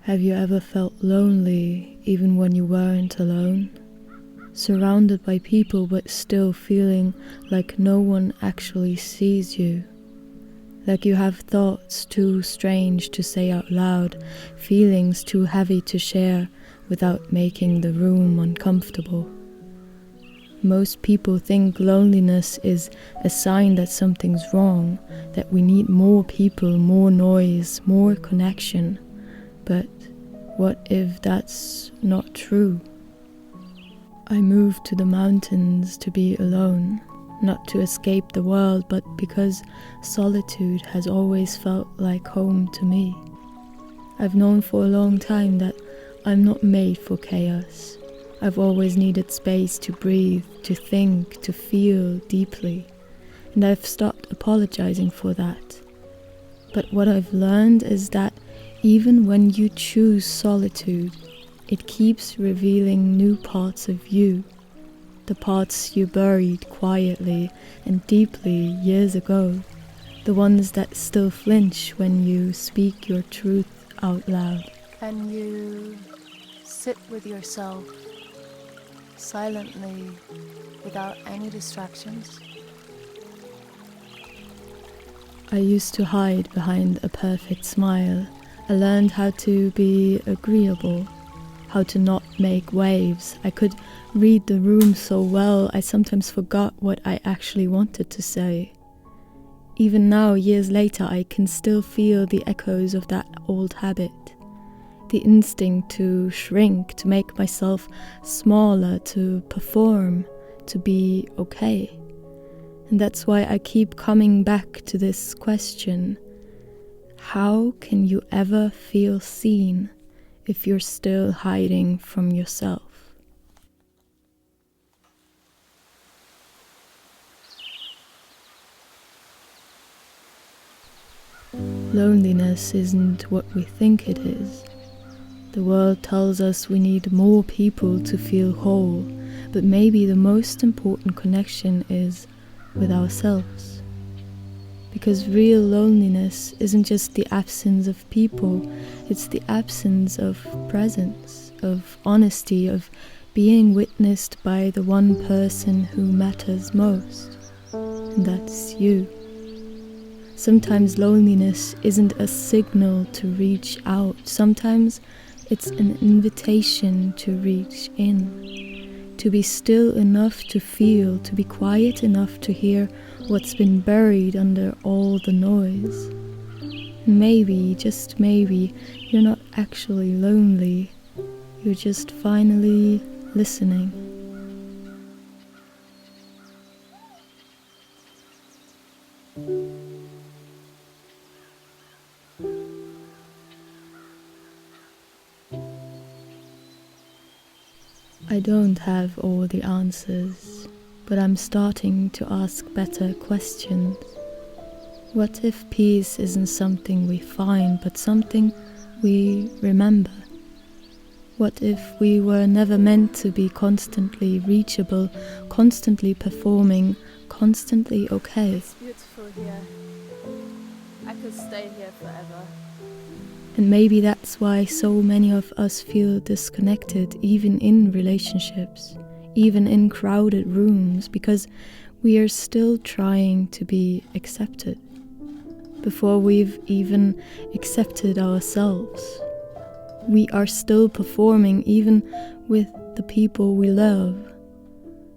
Have you ever felt lonely even when you weren't alone? Surrounded by people but still feeling like no one actually sees you? Like you have thoughts too strange to say out loud, feelings too heavy to share without making the room uncomfortable? Most people think loneliness is a sign that something's wrong, that we need more people, more noise, more connection. But what if that's not true? I moved to the mountains to be alone, not to escape the world, but because solitude has always felt like home to me. I've known for a long time that I'm not made for chaos. I've always needed space to breathe, to think, to feel deeply, and I've stopped apologizing for that. But what I've learned is that even when you choose solitude, it keeps revealing new parts of you, the parts you buried quietly and deeply years ago, the ones that still flinch when you speak your truth out loud. Can you sit with yourself silently without any distractions? I used to hide behind a perfect smile. I learned how to be agreeable, how to not make waves. I could read the room so well, I sometimes forgot what I actually wanted to say. Even now, years later, I can still feel the echoes of that old habit. The instinct to shrink, to make myself smaller, to perform, to be okay. And that's why I keep coming back to this question. How can you ever feel seen if you're still hiding from yourself? Loneliness isn't what we think it is. The world tells us we need more people to feel whole, but maybe the most important connection is with ourselves. Because real loneliness isn't just the absence of people, it's the absence of presence, of honesty, of being witnessed by the one person who matters most, and that's you. Sometimes loneliness isn't a signal to reach out, sometimes it's an invitation to reach in, to be still enough to feel, to be quiet enough to hear what's been buried under all the noise. Maybe, just maybe, you're not actually lonely, you're just finally listening. I don't have all the answers, but I'm starting to ask better questions. What if peace isn't something we find, but something we remember? What if we were never meant to be constantly reachable, constantly performing, constantly okay? It's beautiful here. I could stay here forever. And maybe that's why so many of us feel disconnected, even in relationships, even in crowded rooms, because we are still trying to be accepted, before we've even accepted ourselves. We are still performing even with the people we love,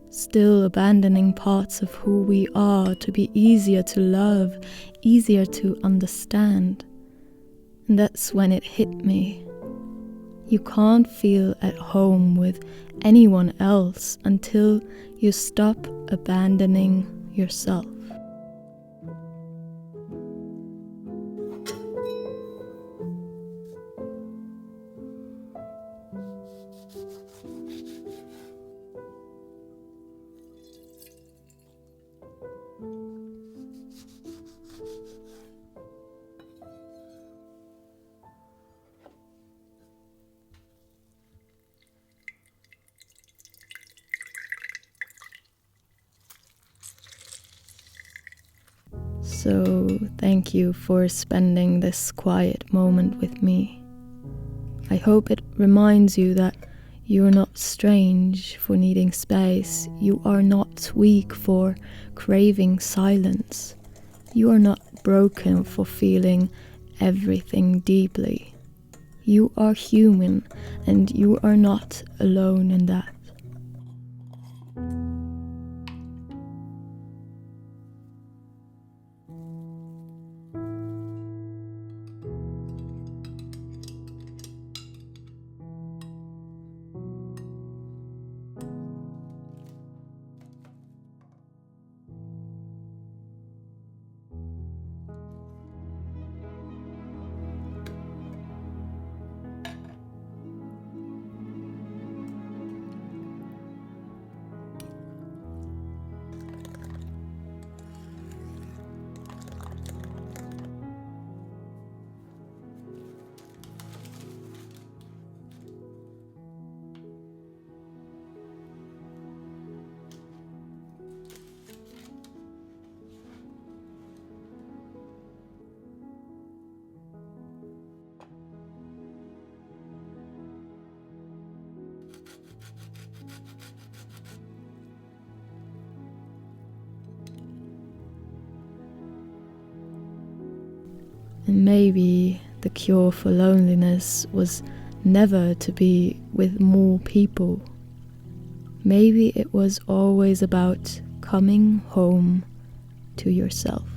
still abandoning parts of who we are to be easier to love, easier to understand. And that's when it hit me. You can't feel at home with anyone else until you stop abandoning yourself. So thank you for spending this quiet moment with me. I hope it reminds you that you are not strange for needing space. You are not weak for craving silence. You are not broken for feeling everything deeply. You are human, and you are not alone in that. And maybe the cure for loneliness was never to be with more people. Maybe it was always about coming home to yourself.